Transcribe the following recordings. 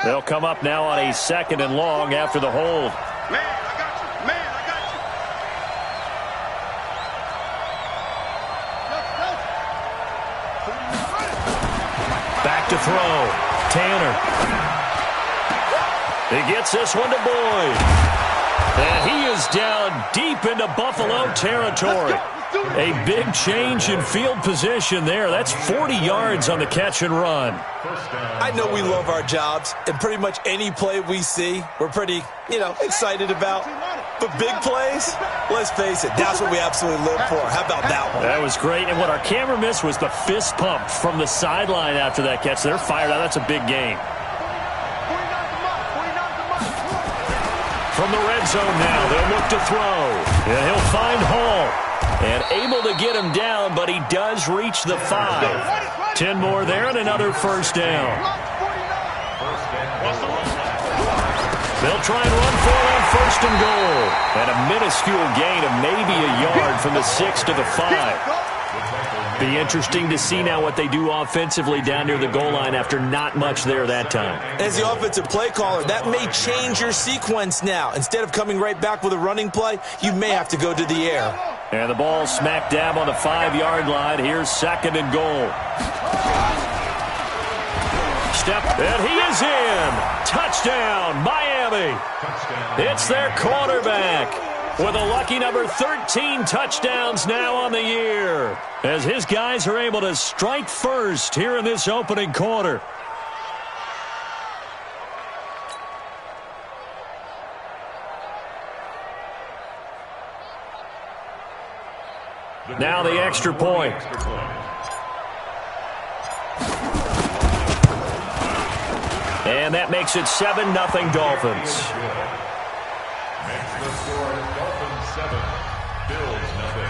They'll come up now on a 2nd and long after the hold. Man, I got you. Man, I got you. Back to throw. Tanner. He gets this one to Boyd. And he is down deep into Buffalo territory. A big change in field position there. That's 40 yards on the catch and run. I know we love our jobs, and pretty much any play we see, we're pretty, excited about. But big plays, let's face it, that's what we absolutely live for. How about that one? That was great. And what our camera missed was the fist pump from the sideline after that catch. They're fired out. That's a big game. From the red zone now, they'll look to throw. And he'll find Hall. And able to get him down, but he does reach the 5. 10 more there and another first down. They'll try and run for it on 1st and goal. And a minuscule gain of maybe a yard from the 6 to the 5. Be interesting to see now what they do offensively down near the goal line after not much there that time. As the offensive play caller, that may change your sequence now. Instead of coming right back with a running play, you may have to go to the air. And the ball smack dab on the 5-yard line. Here's 2nd and goal. Step, and he is in. Touchdown, Miami. It's their quarterback with a lucky number 13 touchdowns now on the year, as his guys are able to strike first here in this opening quarter. Now the extra point. And that makes it 7-0 Dolphins. Makes the score Dolphins 7, Bills 0.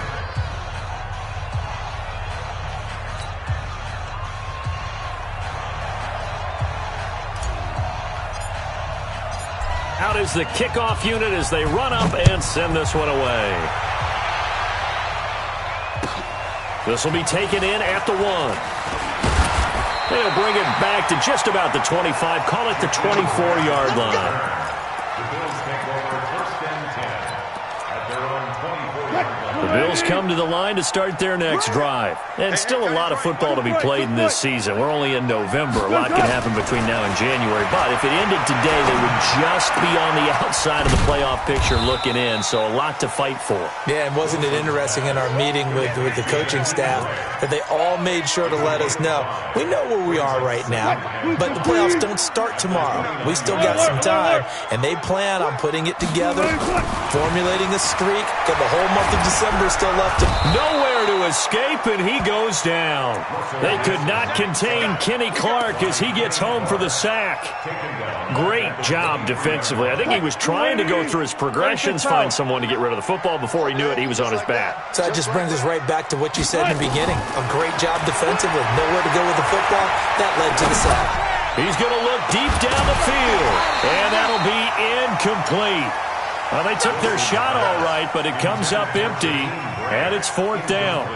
Out is the kickoff unit as they run up and send this one away. This will be taken in at the 1. They'll bring it back to just about the 25. Call it the 24-yard line. The Bills take over 1st and 10 at their own 24-yard line. The Bills come to the line to start their next drive. And still a lot of football to be played in this season. We're only in November. A lot can happen between now and January. But if it ended today, they would just be on the outside of the playoff picture looking in. So a lot to fight for. Yeah, and wasn't it interesting in our meeting with the coaching staff that they all made sure to let us know, we know where we are right now, but the playoffs don't start tomorrow. We still got some time, and they plan on putting it together, formulating a streak, got the whole month of December still left. Nowhere to escape, and he goes down. They could not contain Kenny Clark as he gets home for the sack. Great job defensively. I think he was trying to go through his progressions, find someone to get rid of the football. Before he knew it, he was on his back. So that just brings us right back to what you said in the beginning. A great job defensively. Nowhere to go with the football. That led to the sack. He's going to look deep down the field, and that'll be incomplete. Well, they took their shot all right, but it comes up empty, and it's 4th down.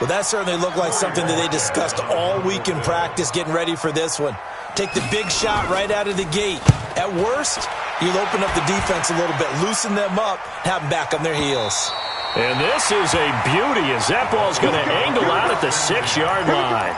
Well, that certainly looked like something that they discussed all week in practice, getting ready for this one. Take the big shot right out of the gate. At worst, you'll open up the defense a little bit, loosen them up, have them back on their heels. And this is a beauty as that ball's going to angle out at the 6-yard line.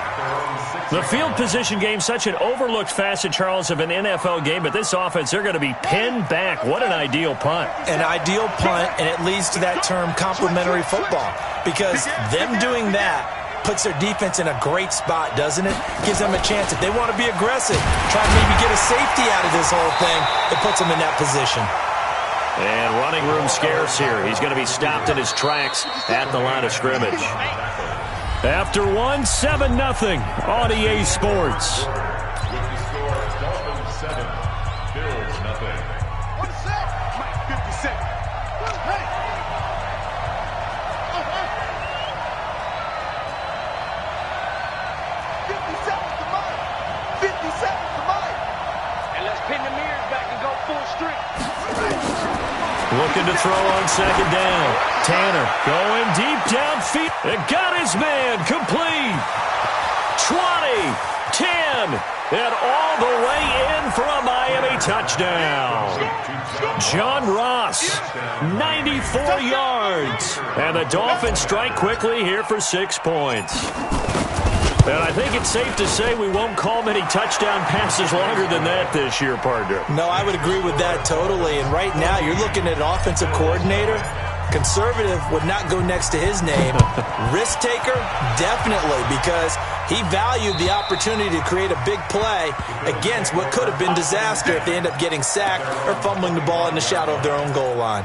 The field position game, such an overlooked facet, Charles, of an NFL game, but this offense, they're going to be pinned back. What an ideal punt. An ideal punt, and it leads to that term complementary football, because them doing that puts their defense in a great spot, doesn't it? Gives them a chance. If they want to be aggressive, try to maybe get a safety out of this whole thing, it puts them in that position. And running room scarce here. He's going to be stopped in his tracks at the line of scrimmage. After 1, 7-0 on EA Sports. With the score, Dolphins 7, Bills 0. What is that? 50 cents. Hey! 57 to mine. 57 to mine. And let's pin the mirrors back and go full strength. Looking to throw on 2nd down. Tanner going deep downfield. It got his man complete. 20, 10, and all the way in for a touchdown. John Ross, 94 yards. And the Dolphins strike quickly here for 6 points. And I think it's safe to say we won't call many touchdown passes longer than that this year, partner. No, I would agree with that totally. And right now, you're looking at an offensive coordinator. Conservative would not go next to his name. Risk taker, definitely, because he valued the opportunity to create a big play against what could have been disaster if they end up getting sacked or fumbling the ball in the shadow of their own goal line.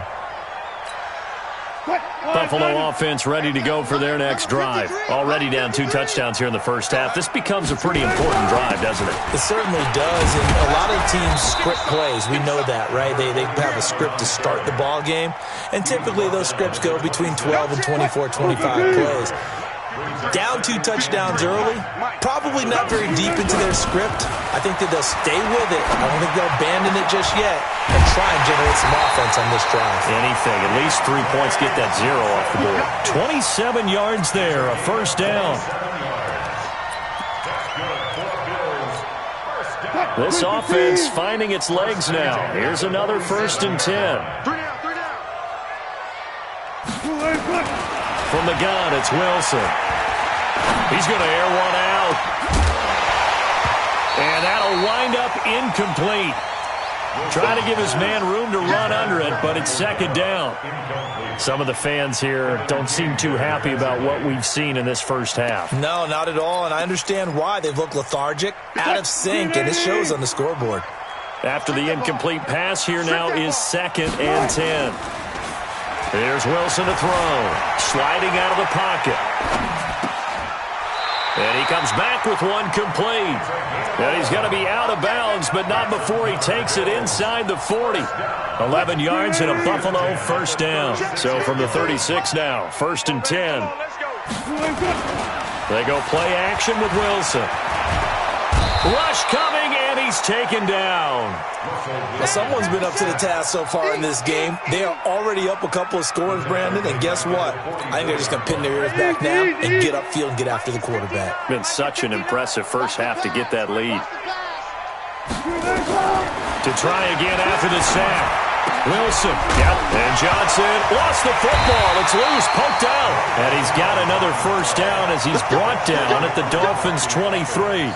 Buffalo offense ready to go for their next drive. Already down 2 touchdowns here in the first half. This becomes a pretty important drive, doesn't it? It certainly does, and a lot of teams script plays. We know that, right? They have a script to start the ball game, and typically those scripts go between 12 and 24, 25 plays. Down 2 touchdowns early, probably not very deep into their script. I think that they'll stay with it. I don't think they'll abandon it just yet and try and generate some offense on this drive. Anything, at least 3 points, get that 0 off the board. 27 yards there, a first down. This offense finding its legs now. Here's another 1st and 10. From the gun, it's Wilson. He's going to air one out. And that'll wind up incomplete. Trying to give his man room to run under it, but it's 2nd down. Some of the fans here don't seem too happy about what we've seen in this first half. No, not at all, and I understand why. They've looked lethargic, out of sync, and it shows on the scoreboard. After the incomplete pass, here now is 2nd and 10. Here's Wilson to throw. Sliding out of the pocket. And he comes back with one complete. And he's going to be out of bounds, but not before he takes it inside the 40. 11 yards and a Buffalo first down. So from the 36 now, 1st and 10. They go play action with Wilson. Rush coming, and he's taken down. Well, someone's been up to the task so far in this game. They are already up a couple of scores, Brandon, and guess what? I think they're just going to pin their ears back now and get upfield and get after the quarterback. Been such an impressive first half to get that lead. To try again after the sack. Wilson, and Johnson lost the football. It's loose, poked out. And he's got another first down as he's brought down at the Dolphins' 23.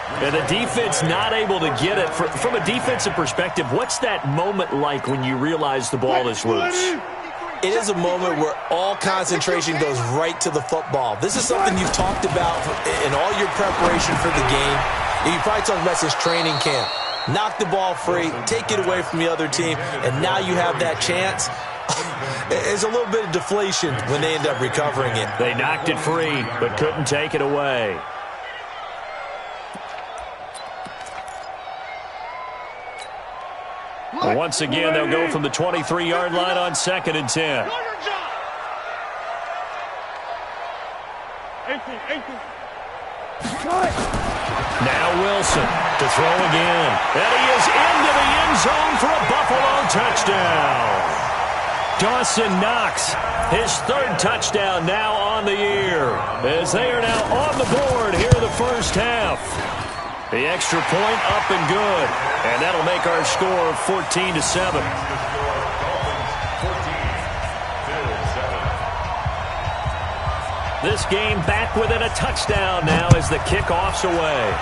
And the defense not able to get it. From a defensive perspective, what's that moment like when you realize the ball is loose? It is a moment where all concentration goes right to the football. This is something you've talked about in all your preparation for the game. You probably talked about since training camp. Knock the ball free, take it away from the other team, and now you have that chance. It's a little bit of deflation when they end up recovering it. They knocked it free, but couldn't take it away. Once again, they'll go from the 23-yard line on 2nd and 10. Now Wilson to throw again. And he is into the end zone for a Buffalo touchdown. Dawson Knox, his 3rd touchdown now on the year, as they are now on the board here in the first half. The extra point up and good, and that'll make our score 14-7. This game back within a touchdown now as the kickoff's away.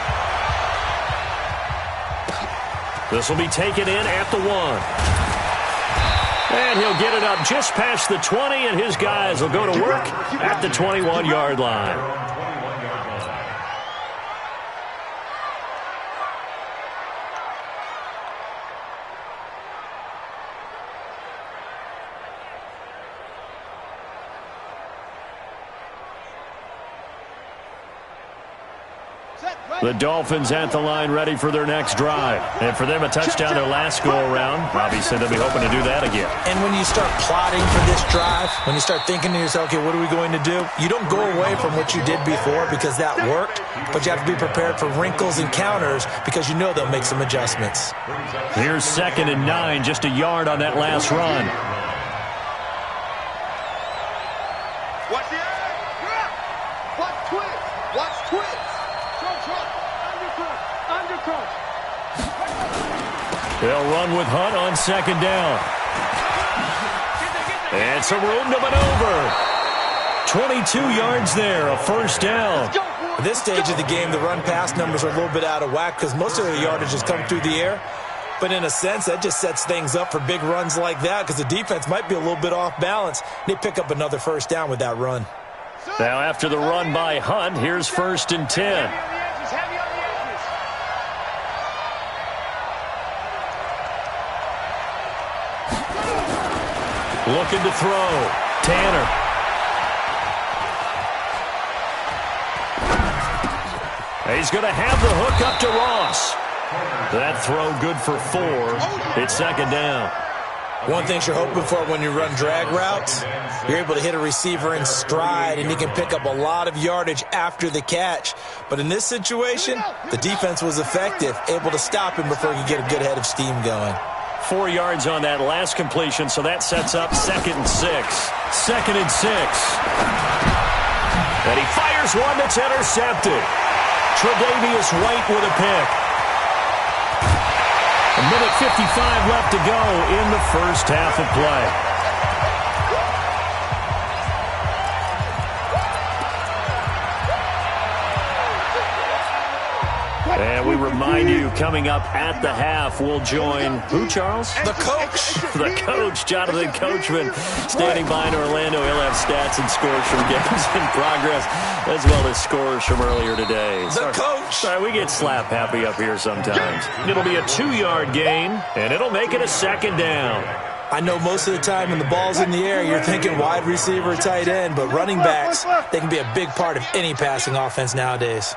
This will be taken in at the 1. And he'll get it up just past the 20, and his guys will go to work at the 21-yard line. The Dolphins at the line ready for their next drive. And for them, a touchdown their last go-around. Obviously, they'll be hoping to do that again. And when you start plotting for this drive, when you start thinking to yourself, okay, what are we going to do? You don't go away from what you did before because that worked, but you have to be prepared for wrinkles and counters because you know they'll make some adjustments. Here's 2nd and 9, just a yard on that last run. Watch the eye. Watch twist. Watch twist. Undercut. They'll run with Hunt on second down. And some room to maneuver. 22 yards there, a first down. At this stage of the game, the run-pass numbers are a little bit out of whack because most of their yardage has come through the air. But in a sense, that just sets things up for big runs like that because the defense might be a little bit off balance. They pick up another first down with that run. Now after the run by Hunt, here's 1st and 10. Looking to throw. Tanner. He's going to have the hook up to Ross. That throw good for 4. It's second down. One thing you're hoping for when you run drag routes, you're able to hit a receiver in stride, and he can pick up a lot of yardage after the catch. But in this situation, the defense was effective, able to stop him before he could get a good head of steam going. 4 yards on that last completion, so that sets up 2nd and 6. 2nd and 6. And he fires one that's intercepted. Tre'Davious White with a pick. A minute 55 left to go in the first half of play. And we remind you, coming up at the half, we'll join who, Charles? The coach. The coach, Jonathan Coachman, standing by in Orlando. He'll have stats and scores from games in progress, as well as scores from earlier today. The coach. Sorry, we get slap happy up here sometimes. It'll be a 2-yard gain, and it'll make it a second down. I know most of the time when the ball's in the air, you're thinking wide receiver, tight end, but running backs, they can be a big part of any passing offense nowadays.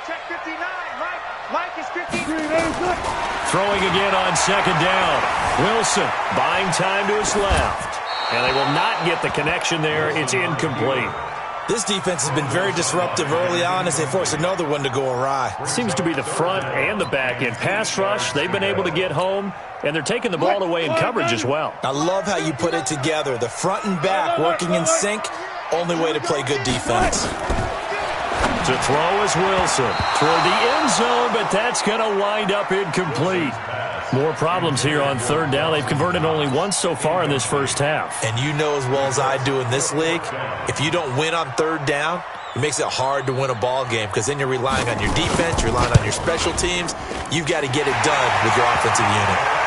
Check 59. Mike is 53. Throwing again on second down. Wilson buying time to his left. And they will not get the connection there. It's incomplete. This defense has been very disruptive early on as they force another one to go awry. Seems to be the front and the back end. Pass rush, they've been able to get home, and they're taking the ball away in coverage as well. I love how you put it together. The front and back working in sync, only way to play good defense. To throw is Wilson toward the end zone, but that's going to wind up incomplete. More problems here on third down. They've converted only once so far in this first half. And you know as well as I do in this league, if you don't win on third down, it makes it hard to win a ball game because then you're relying on your defense, you're relying on your special teams. You've got to get it done with your offensive unit.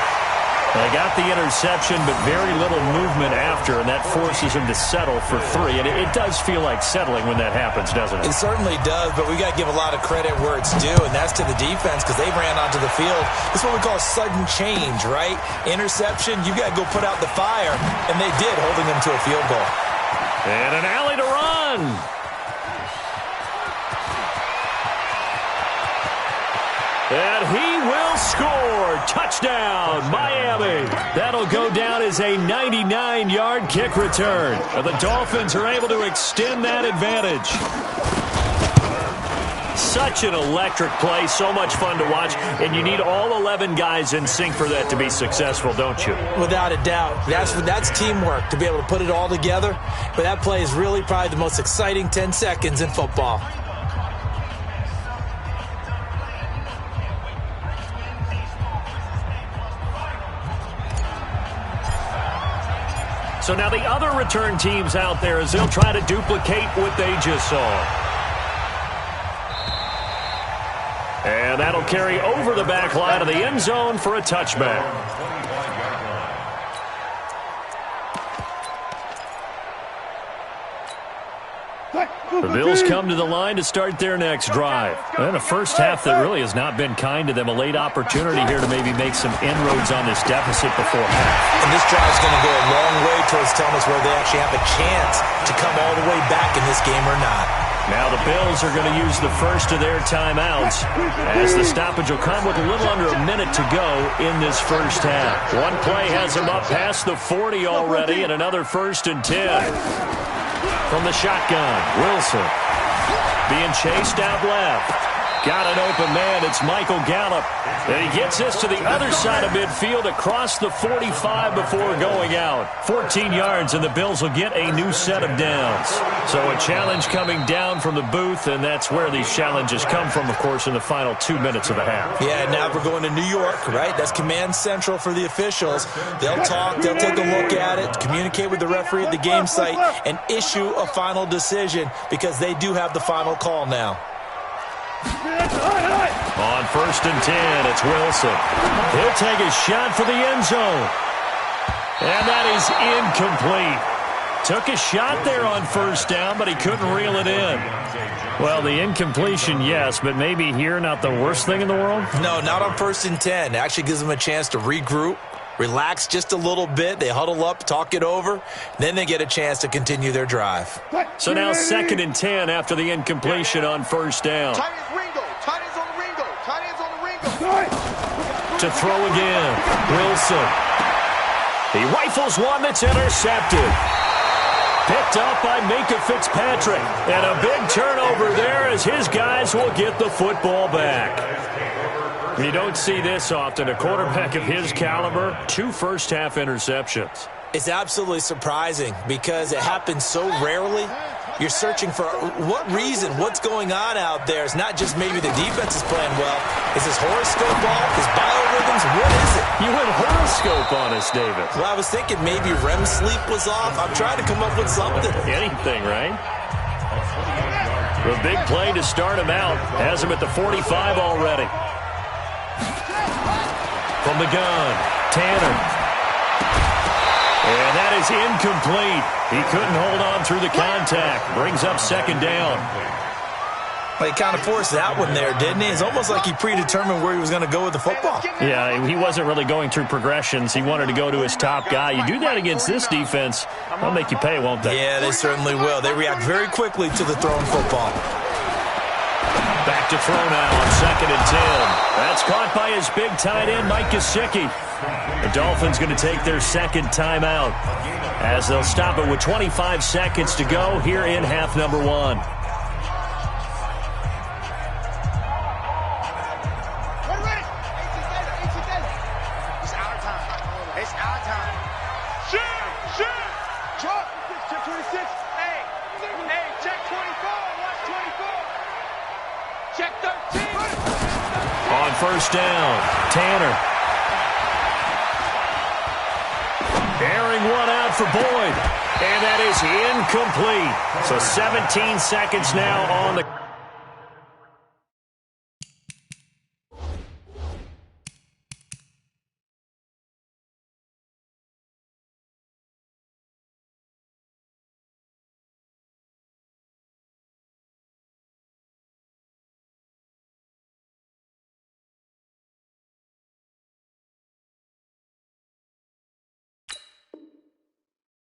They got the interception, but very little movement after, and that forces him to settle for 3. And it does feel like settling when that happens, doesn't it? It certainly does, but we got to give a lot of credit where it's due, and that's to the defense because they ran onto the field. This is what we call sudden change, right? Interception, you got to go put out the fire, and they did, holding them to a field goal. And an alley to run. And he will score. Touchdown, Miami. That'll go down as a 99-yard kick return. And the Dolphins are able to extend that advantage. Such an electric play, so much fun to watch, and you need all 11 guys in sync for that to be successful, don't you? Without a doubt. That's teamwork, to be able to put it all together. But that play is really probably the most exciting 10 seconds in football. So now the other return teams out there as they'll try to duplicate what they just saw. And that'll carry over the back line of the end zone for a touchback. The Bills come to the line to start their next drive. And a first half that really has not been kind to them. A late opportunity here to maybe make some inroads on this deficit before half. And this drive's going to go a long way towards telling us whether they actually have a chance to come all the way back in this game or not. Now the Bills are going to use the first of their timeouts as the stoppage will come with a little under a minute to go in this first half. One play has them up past the 40 already, and another 1st and 10. From the shotgun, Wilson being chased out left. Got an open man. It's Michael Gallup. And he gets this to the other side of midfield across the 45 before going out. 14 yards, and the Bills will get a new set of downs. So a challenge coming down from the booth, and that's where these challenges come from, of course, in the final 2 minutes of the half. Yeah, now we're going to New York, right? That's command central for the officials. They'll talk, they'll take a look at it, communicate with the referee at the game site, and issue a final decision because they do have the final call now. On 1st and 10, it's Wilson. He'll take a shot for the end zone. And that is incomplete. Took a shot there on 1st down, but he couldn't reel it in. Well, the incompletion, yes, but maybe here not the worst thing in the world? No, not on 1st and 10. It actually gives them a chance to regroup, relax just a little bit. They huddle up, talk it over. Then they get a chance to continue their drive. So now 2nd and 10 after the incompletion on 1st down. Tight ends Ringo. Tight ends on the Ringo. Tight ends on the Ringo. To throw again, Wilson. He rifles one that's intercepted. Picked up by Minka Fitzpatrick. And a big turnover there as his guys will get the football back. You don't see this often. A quarterback of his caliber, 2 first-half interceptions. It's absolutely surprising because it happens so rarely. You're searching for what reason, what's going on out there. It's not just maybe the defense is playing well. Is this horoscope off? Is biorhythms? What is it? You went horoscope on us, David. Well, I was thinking maybe REM sleep was off. I'm trying to come up with something. Anything, right? The big play to start him out. Has him at the 45 already. From the gun, Tanner. And that is incomplete. He couldn't hold on through the contact. Brings up 2nd down. Well, he kind of forced that one there, didn't he? It's almost like he predetermined where he was going to go with the football. Yeah, he wasn't really going through progressions. He wanted to go to his top guy. You do that against this defense, they'll make you pay, won't they? Yeah, they certainly will. They react very quickly to the thrown football. Back to throw now on 2nd and 10. That's caught by his big tight end, Mike Gesicki. The Dolphins going to take their 2nd timeout as they'll stop it with 25 seconds to go here in half number 1. Ready, ready. 18 days. It's our time. It's our time. Shoot. Check 26. Hey, check 24. Watch 24. Check 13. On 1st down, Tanner. Airing one out for Boyd. And that is incomplete. So 17 seconds now on the...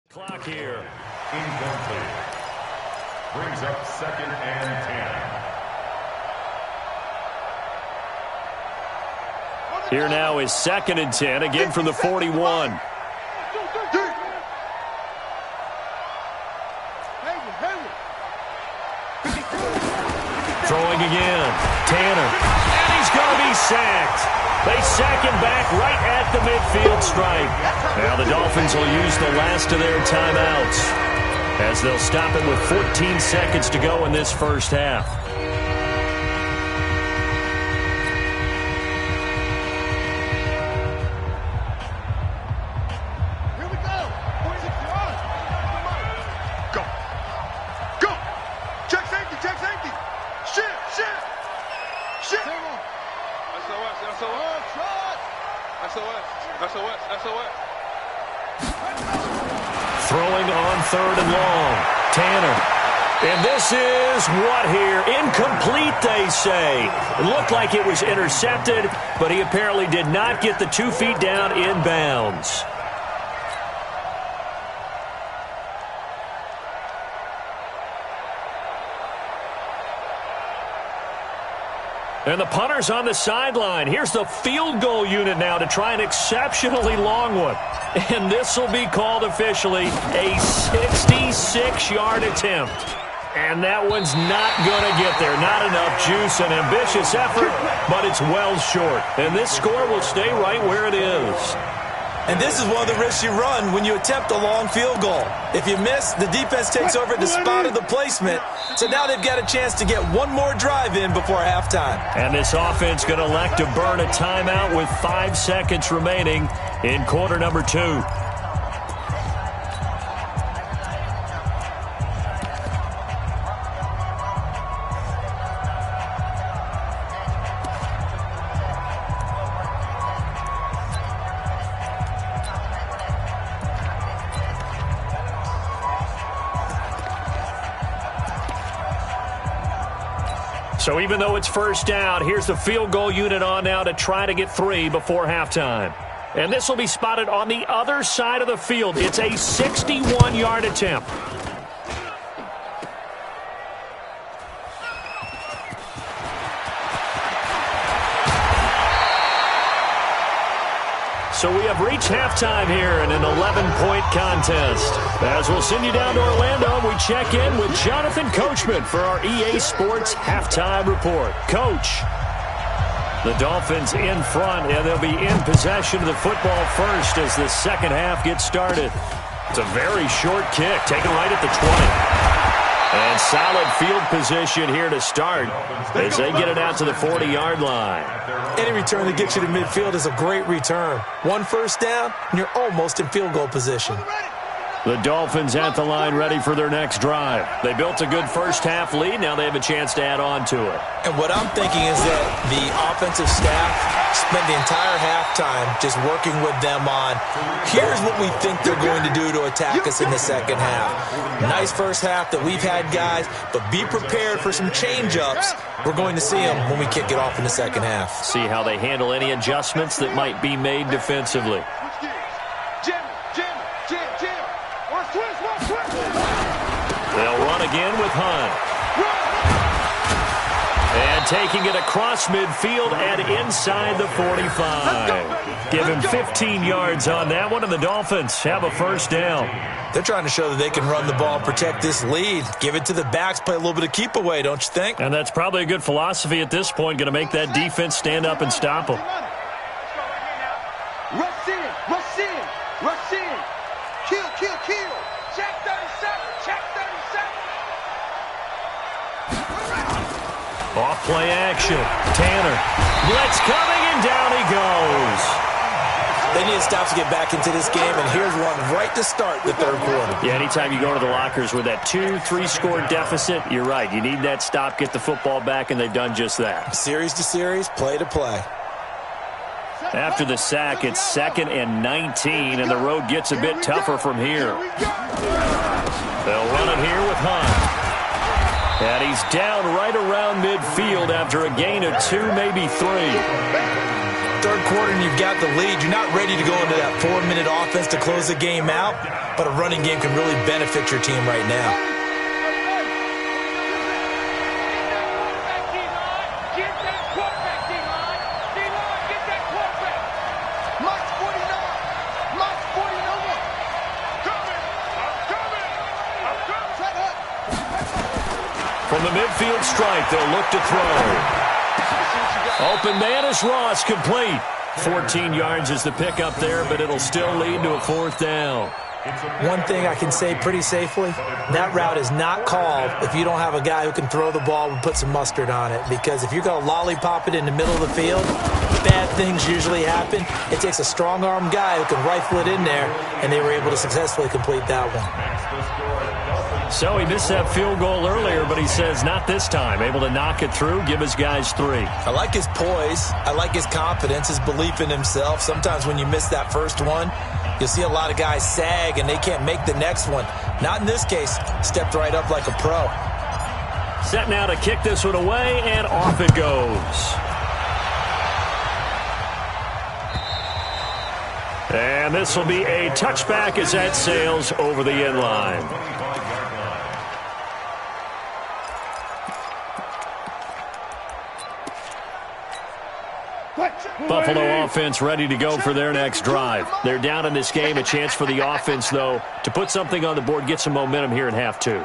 clock here. Incomplete. Brings up 2nd and 10. Here now is 2nd and 10, again from the 41. Throwing again, Tanner, and he's going to be sacked. They sack him back right at the midfield stripe. Now the Dolphins will use the last of their timeouts as they'll stop it with 14 seconds to go in this 1st half. Here we go. 46 yards. Go. Check safety. Shift. SOS. Throwing on 3rd and long. Tanner. And this is what here? Incomplete, they say. It looked like it was intercepted, but he apparently did not get the 2 feet down in bounds. And the punter's on the sideline. Here's the field goal unit now to try an exceptionally long one. And this will be called officially a 66-yard attempt. And that one's not going to get there. Not enough juice, an ambitious effort, but it's well short. And this score will stay right where it is. And this is one of the risks you run when you attempt a long field goal. If you miss, the defense takes over at the spot of the placement. So now they've got a chance to get one more drive in before halftime. And this offense going to elect to burn a timeout with 5 seconds remaining in quarter number 2. So even though it's first down, here's the field goal unit on now to try to get 3 before halftime. And this will be spotted on the other side of the field. It's a 61-yard attempt. So we have reached halftime here in an 11-point contest. As we'll send you down to Orlando, we check in with Jonathan Coachman for our EA Sports Halftime Report. Coach, the Dolphins in front, and they'll be in possession of the football first as the second half gets started. It's a very short kick, taken right at the 20. And solid field position here to start as they get it out to the 40-yard line. Any return that gets you to midfield is a great return. One first down, and you're almost in field goal position. The Dolphins at the line ready for their next drive. They built a good first-half lead. Now they have a chance to add on to it. And what I'm thinking is that the offensive staff spent the entire halftime just working with them on, here's what we think they're going to do to attack us in the second half. Nice first half that we've had, guys, but be prepared for some change-ups. We're going to see them when we kick it off in the second half. See how they handle any adjustments that might be made defensively. They'll run again with Hunt. And taking it across midfield and inside the 45. Give him 15 yards on that one, and the Dolphins have a first down. They're trying to show that they can run the ball, protect this lead. Give it to the backs, play a little bit of keep away, don't you think? And that's probably a good philosophy at this point, going to make that defense stand up and stop them. Rush in, rush in, rush in. Kill, kill, kill. Check 37, check 37. Off play action. Tanner. Blitz coming, and down he goes. They need to stop to get back into this game, and here's one right to start the third quarter. Yeah, anytime you go to the lockers with that 2-3 score deficit, you're right. You need that stop, get the football back, and they've done just that. Series to series, play to play. After the sack, it's 2nd and 19, and the road gets a bit tougher from here. They'll run it here with Hunt. And he's down right around midfield after a gain of 2, maybe 3. Third quarter and you've got the lead. You're not ready to go into that 4-minute offense to close the game out, but a running game can really benefit your team right now. From the midfield strike, they'll look to throw. Open man is Ross, complete. 14 yards is the pickup there, but it'll still lead to a 4th down. One thing I can say pretty safely, that route is not called if you don't have a guy who can throw the ball and put some mustard on it. Because if you're going to lollipop it in the middle of the field, bad things usually happen. It takes a strong-armed guy who can rifle it in there, and they were able to successfully complete that one. So he missed that field goal earlier, but he says not this time. Able to knock it through, give his guys 3. I like his poise. I like his confidence, his belief in himself. Sometimes when you miss that first one, you'll see a lot of guys sag and they can't make the next one. Not in this case. Stepped right up like a pro. Set now to kick this one away, and off it goes. And this will be a touchback as that sails over the end line. Buffalo offense ready to go for their next drive. They're down in this game. A chance for the offense, though, to put something on the board, get some momentum here in half two.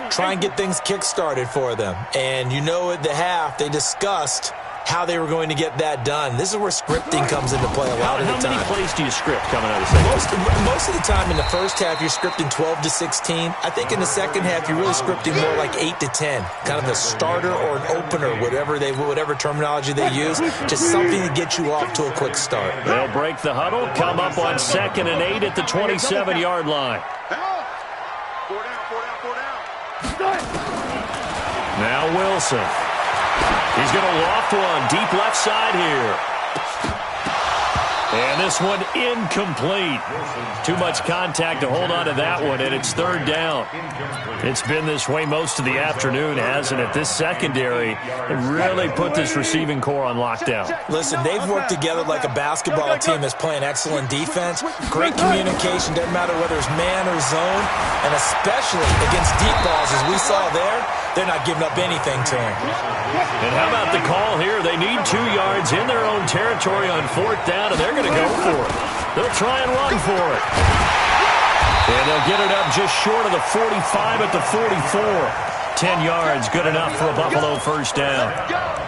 Try and get things kick-started for them. And you know at the half, they discussed how they were going to get that done. This is where scripting comes into play a lot of the time. How many plays do you script coming out of the second half? Most of the time in the first half, you're scripting 12 to 16. I think in the second half, you're really scripting more like 8 to 10. Kind of a starter or an opener, whatever terminology they use. Just something to get you off to a quick start. They'll break the huddle, come up on 2nd and 8 at the 27-yard line. Now Wilson. He's going to loft one deep left side here. And this one incomplete. Too much contact to hold on to that one, and it's 3rd down. It's been this way most of the afternoon, hasn't it? This secondary really put this receiving core on lockdown. Listen, they've worked together like a basketball team that's playing excellent defense. Great communication, doesn't matter whether it's man or zone. And especially against deep balls, as we saw there, they're not giving up anything to him. And how about the call here? They need 2 yards in their own territory on 4th down, and they're going to go for it. They'll try and run for it. And they'll get it up just short of the 45 at the 44. 10 yards, good enough for a Buffalo 1st down.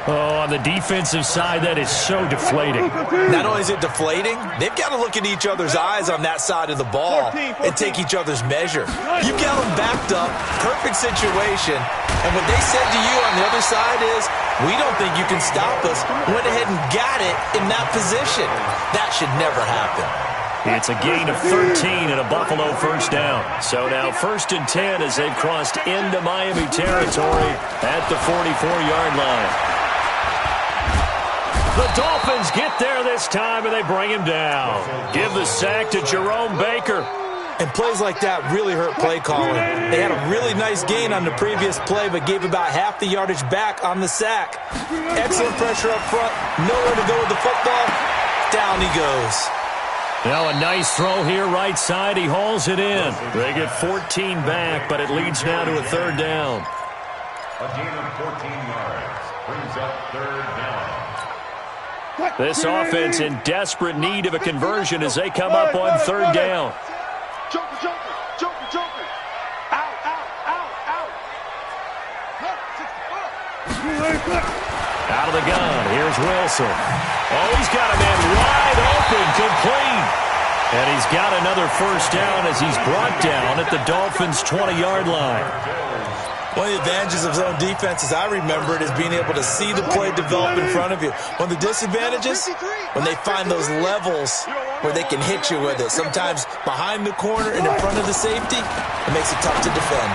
Oh, on the defensive side, that is so deflating. Not only is it deflating, they've got to look in each other's eyes on that side of the ball and take each other's measure. You've got them backed up, perfect situation, and what they said to you on the other side is, we don't think you can stop us. Went ahead and got it in that position. That should never happen. It's a gain of 13 and a Buffalo 1st down. So now 1st and 10 as they've crossed into Miami territory at the 44-yard line. The Dolphins get there this time, and they bring him down. Give the sack to Jerome Baker. And plays like that really hurt play calling. They had a really nice gain on the previous play, but gave about half the yardage back on the sack. Excellent pressure up front. Nowhere to go with the football. Down he goes. Now a nice throw here right side. He hauls it in. They get 14 back, but it leads now to a 3rd down. A gain of 14 yards brings up 3rd down. This offense in desperate need of a conversion as they come up on 3rd down. Joker. Out of the gun, here's Wilson. Oh, he's got a man wide open, complete. And he's got another 1st down as he's brought down at the Dolphins' 20-yard line. One of the advantages of zone defense, as I remember it, is being able to see the play develop in front of you. One of the disadvantages, when they find those levels where they can hit you with it. Sometimes behind the corner and in front of the safety, it makes it tough to defend.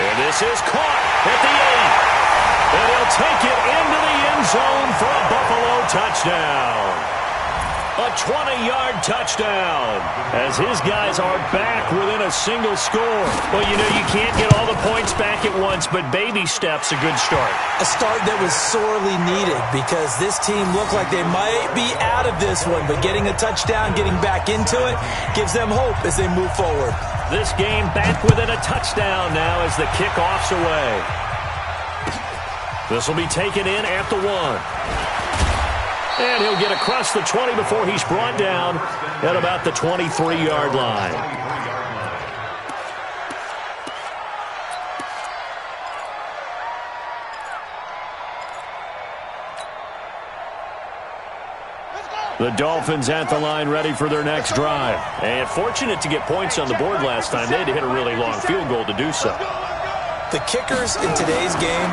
And this is caught at the 8. And he'll take it into the end zone for a Buffalo touchdown. A 20-yard touchdown as his guys are back within a single score. Well, you know, you can't get all the points back at once, but baby steps a good start. A start that was sorely needed because this team looked like they might be out of this one, but getting a touchdown, getting back into it, gives them hope as they move forward. This game back within a touchdown now as the kickoff's away. This will be taken in at the 1. And he'll get across the 20 before he's brought down at about the 23-yard line. The Dolphins at the line ready for their next drive. And fortunate to get points on the board last time. They had to hit a really long field goal to do so. The kickers in today's game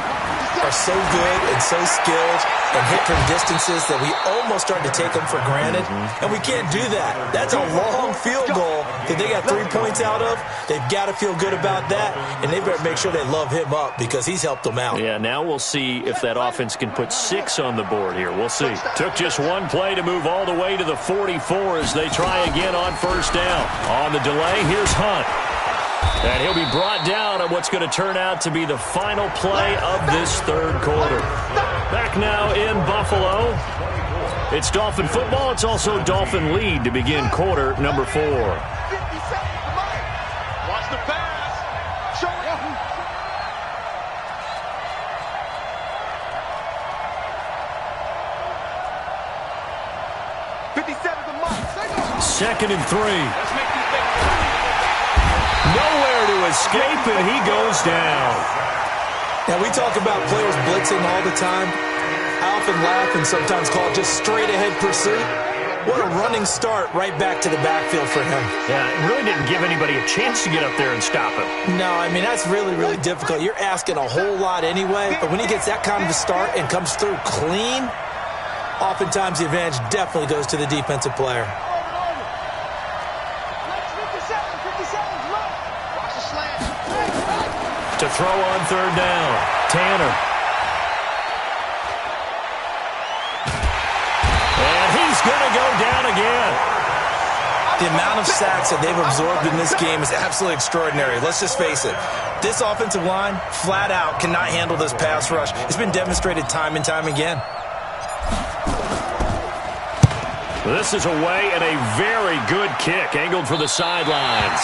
are so good and so skilled and hit from distances that we almost start to take them for granted. And we can't do that. That's a long field goal that they got 3 points out of. They've got to feel good about that, and they better make sure they love him up because he's helped them out. Yeah, now we'll see if that offense can put 6 on the board here. We'll see. Took just one play to move all the way to the 44 as they try again on 1st down. On the delay, here's Hunt. And he'll be brought down on what's going to turn out to be the final play of this 3rd quarter. Back now in Buffalo. It's Dolphin football. It's also Dolphin lead to begin quarter number 4. 50 seconds. Watch the pass. Show it. 2nd and 3. Nowhere to escape, and he goes down. Now, we talk about players blitzing all the time. I often laugh and sometimes call it just straight-ahead pursuit. What a running start right back to the backfield for him. Yeah, it really didn't give anybody a chance to get up there and stop him. No, I mean, that's really, really difficult. You're asking a whole lot anyway, but when he gets that kind of a start and comes through clean, oftentimes the advantage definitely goes to the defensive player. To throw on 3rd down, Tanner. And he's going to go down again. The amount of sacks that they've absorbed in this game is absolutely extraordinary. Let's just face it. This offensive line, flat out, cannot handle this pass rush. It's been demonstrated time and time again. This is away and a very good kick, angled for the sidelines.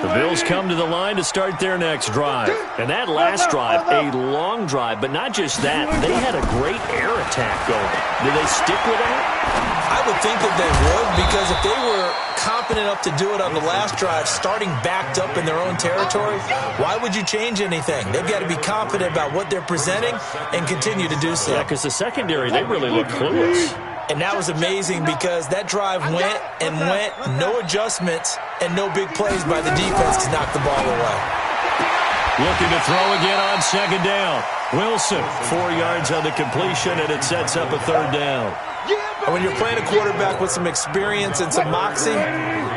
The Bills come to the line to start their next drive. And that last drive, a long drive, but not just that. They had a great air attack going. Did they stick with that? I would think that they would, because if they were confident enough to do it on the last drive, starting backed up in their own territory, why would you change anything? They've got to be confident about what they're presenting and continue to do so. Yeah, because the secondary, they really look clueless. And that was amazing because that drive went and went, no adjustments and no big plays by the defense to knock the ball away. Looking to throw again on 2nd down. Wilson, 4 yards on the completion, and it sets up a 3rd down. And when you're playing a quarterback with some experience and some moxie,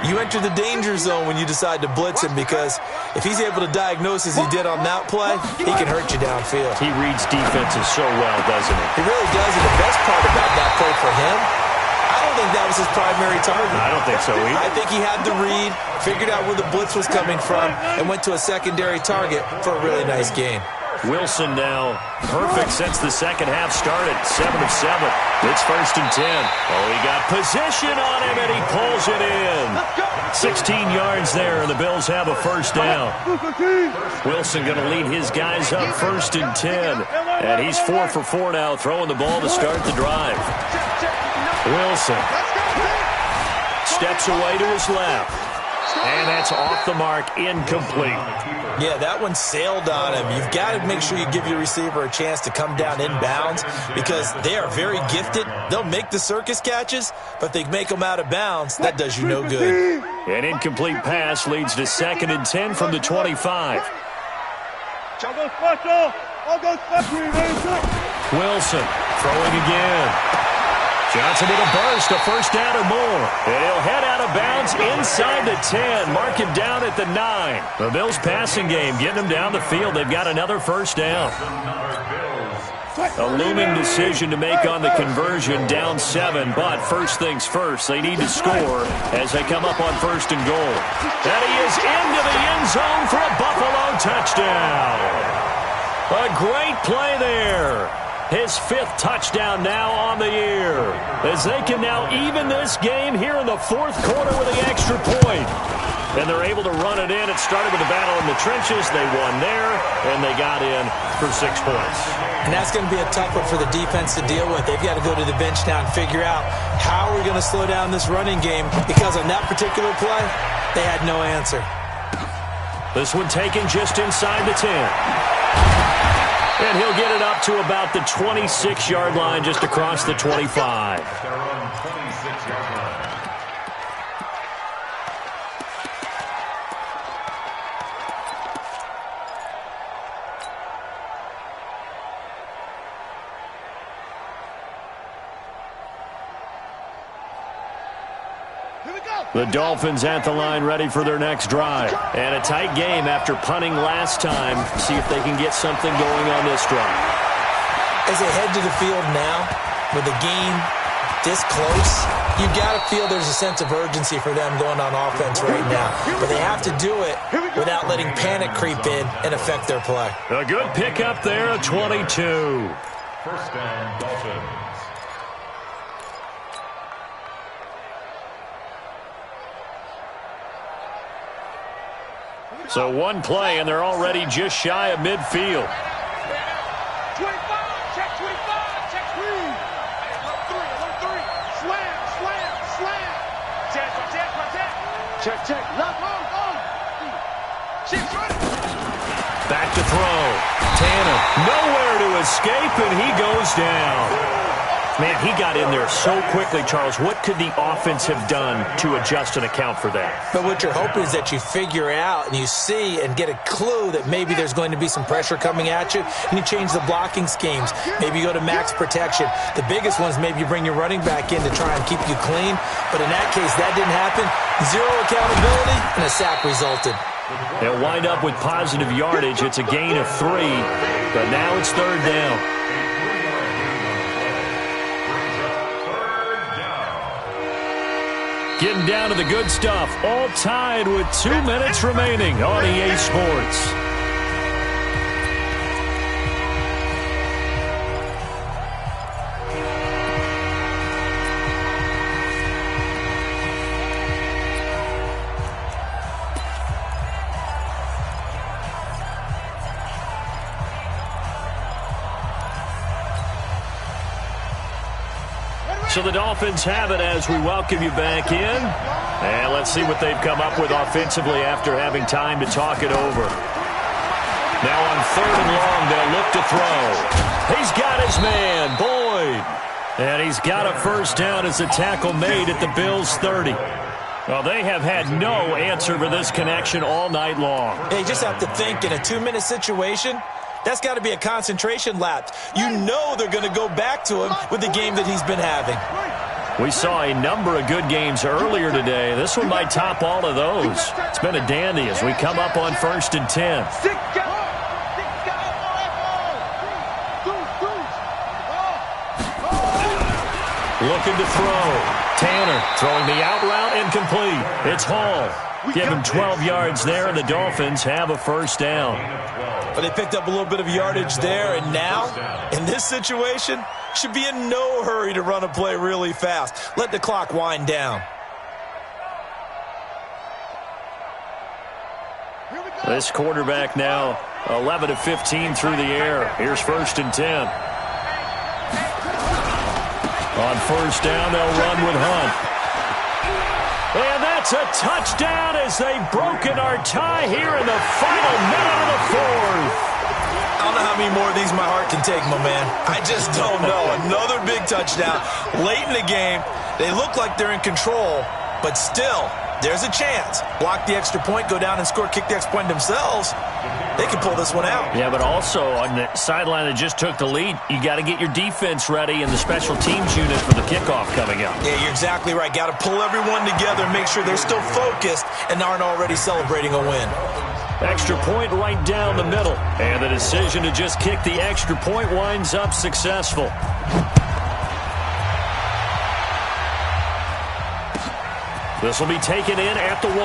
you enter the danger zone when you decide to blitz him, because if he's able to diagnose as he did on that play, he can hurt you downfield. He reads defenses so well, doesn't he? He really does, and the best part about that play for him, I don't think that was his primary target. I don't think so either. I think he had the read, figured out where the blitz was coming from, and went to a secondary target for a really nice gain. Wilson now perfect since the second half started. 7 of 7. It's 1st and 10. Oh, he got position on him, and he pulls it in. 16 yards there, and the Bills have a 1st down. Wilson going to lead his guys up 1st and 10. And he's 4 for 4 now, throwing the ball to start the drive. Wilson steps away to his left. And that's off the mark, incomplete. Yeah, that one sailed on him. You've got to make sure you give your receiver a chance to come down inbounds, because they are very gifted. They'll make the circus catches, but if they make them out of bounds, that does you no good. An incomplete pass leads to 2nd and 10 from the 25. Wilson throwing again. Johnson with a burst, a 1st down or more. And he'll head out of bounds inside the 10. Mark him down at the 9. The Bills passing game, getting him down the field. They've got another 1st down. A looming decision to make on the conversion, down 7. But first things first, they need to score as they come up on 1st and goal. And he is into the end zone for a Buffalo touchdown. A great play there. His 5th touchdown now on the year, as they can now even this game here in the 4th quarter with the extra point. And they're able to run it in. It started with a battle in the trenches. They won there, and they got in for 6 points. And that's going to be a tough one for the defense to deal with. They've got to go to the bench now and figure out how we're going to slow down this running game, because on that particular play, they had no answer. This one taken just inside the 10. And he'll get it up to about the 26-yard line, just across the 25. The Dolphins at the line, ready for their next drive. And a tight game after punting last time. See if they can get something going on this drive. As they head to the field now, with the game this close, you've got to feel there's a sense of urgency for them going on offense right now. But they have to do it without letting panic creep in and affect their play. A good pickup there, a 22. 1st down, Dolphins. So one play, and they're already just shy of midfield. Check, check. Lock on. Six, right. Back to throw. Tanner, nowhere to escape, and he goes down. Man, he got in there so quickly, Charles. What could the offense have done to adjust and account for that? But what you're hoping is that you figure out and you see and get a clue that maybe there's going to be some pressure coming at you, and you change the blocking schemes. Maybe you go to max protection. The biggest one is maybe you bring your running back in to try and keep you clean. But in that case, that didn't happen. Zero accountability, and a sack resulted. They'll wind up with positive yardage. It's a gain of 3, but now it's third down. Getting down to the good stuff. All tied with 2 minutes remaining on EA Sports. So the Dolphins have it as we welcome you back in. And let's see what they've come up with offensively after having time to talk it over. Now on 3rd and long, they'll look to throw. He's got his man, Boyd. And he's got a first down as a tackle made at the Bills' 30. Well, they have had no answer for this connection all night long. You just have to think in a 2-minute situation, that's got to be a concentration lapse. You know they're going to go back to him with the game that he's been having. We saw a number of good games earlier today. This one might top all of those. It's been a dandy as we come up on 1st and 10. Looking to throw. Tanner throwing the out route incomplete. It's Hall. Give him 12 yards there, and the Dolphins have a first down. But they picked up a little bit of yardage there, and now, in this situation, should be in no hurry to run a play really fast. Let the clock wind down. This quarterback now 11 of 15 through the air. Here's 1st and 10. On first down, they'll run with Hunt. And that's a touchdown as they've broken our tie here in the final minute of the 4th. I don't know how many more of these my heart can take, my man. I just don't know. Another big touchdown late in the game. They look like they're in control, but still, there's a chance. Block the extra point, go down and score, kick the extra point themselves. They can pull this one out. Yeah, but also on the sideline that just took the lead, you got to get your defense ready and the special teams unit for the kickoff coming up. Yeah, you're exactly right. Got to pull everyone together and make sure they're still focused and aren't already celebrating a win. Extra point right down the middle. And the decision to just kick the extra point winds up successful. This will be taken in at the 1.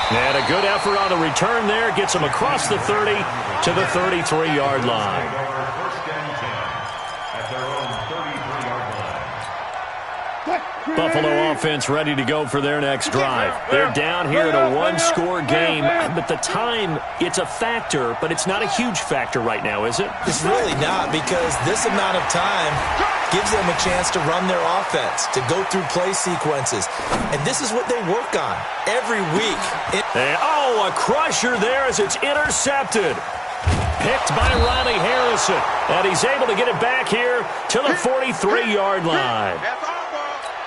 And a good effort on the return there. Gets him across the 30 to the 33-yard line. Buffalo offense ready to go for their next drive. They're down here in a one-score game, but the time, it's a factor, but it's not a huge factor right now, is it? It's really not, because this amount of time gives them a chance to run their offense, to go through play sequences. And this is what they work on every week. A crusher there as it's intercepted. Picked by Ronnie Harrison. And he's able to get it back here to the 43-yard line.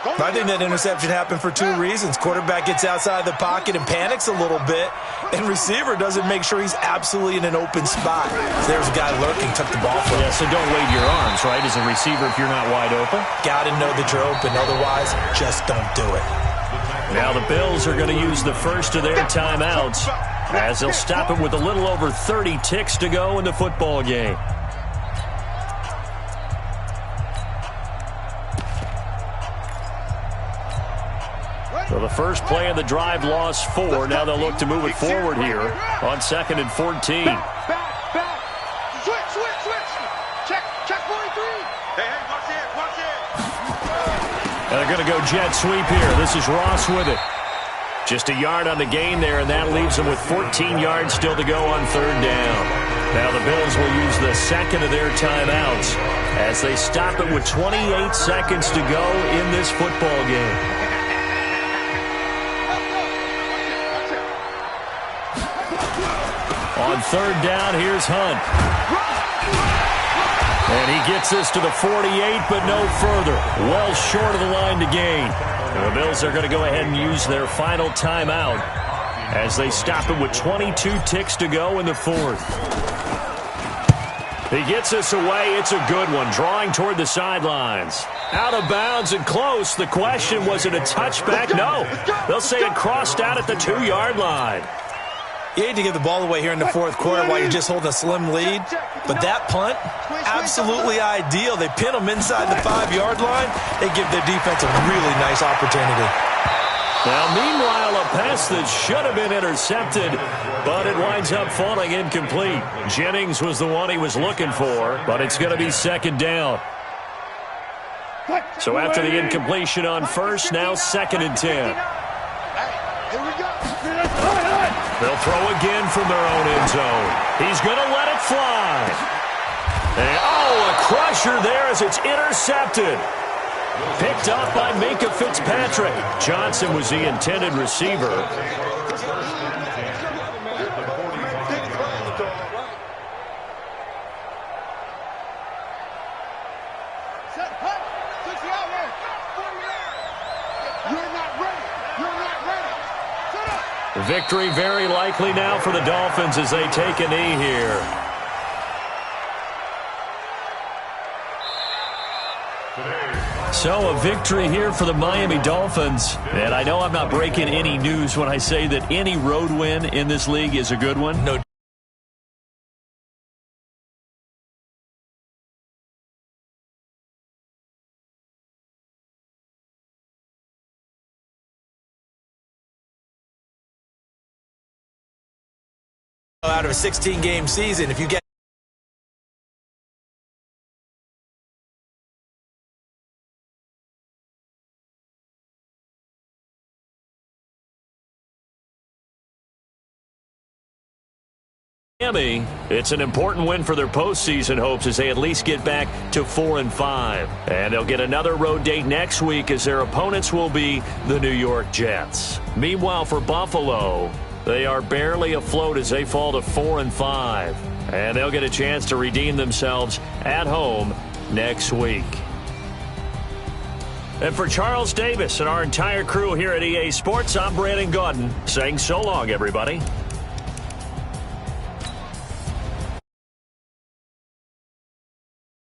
I think that interception happened for 2 reasons. Quarterback gets outside the pocket and panics a little bit, and receiver doesn't make sure he's absolutely in an open spot. So there's a guy lurking, took the ball from him. Yeah, so don't wave your arms, right, as a receiver if you're not wide open. Got to know that you're open. Otherwise, just don't do it. Now the Bills are going to use the first of their timeouts as they'll stop it with a little over 30 ticks to go in the football game. So the first play of the drive lost 4. Now they'll look to move it forward here on 2nd and 14. Back. Switch. Check 43. Hey, watch it. And they're going to go jet sweep here. This is Ross with it. Just a yard on the gain there, and that leaves them with 14 yards still to go on 3rd down. Now the Bills will use the second of their timeouts as they stop it with 28 seconds to go in this football game. On third down, here's Hunt. And he gets this to the 48, but no further. Well short of the line to gain. And the Bills are going to go ahead and use their final timeout as they stop it with 22 ticks to go in the fourth. He gets this away. It's a good one, drawing toward the sidelines. Out of bounds and close. The question, was it a touchback? No. They'll say it crossed out at the 2-yard line. You hate to give the ball away here in the fourth quarter while you're just holding a slim lead, but that punt, absolutely ideal. They pin them inside the 5-yard line. They give their defense a really nice opportunity. Now, meanwhile, a pass that should have been intercepted, but it winds up falling incomplete. Jennings was the one he was looking for, but it's going to be second down. So after the incompletion on first, now 2nd and 10. They'll throw again from their own end zone. He's going to let it fly. And, a crusher there as it's intercepted. Picked up by Minka Fitzpatrick. Johnson was the intended receiver. Victory very likely now for the Dolphins as they take a knee here. So a victory here for the Miami Dolphins. And I know I'm not breaking any news when I say that any road win in this league is a good one. No. Out of a 16-game season, if you get Miami, it's an important win for their postseason hopes as they at least get back to 4-5. And they'll get another road date next week as their opponents will be the New York Jets. Meanwhile, for Buffalo, they are barely afloat as they fall to 4-5. And they'll get a chance to redeem themselves at home next week. And for Charles Davis and our entire crew here at EA Sports, I'm Brandon Gaudin saying so long, everybody.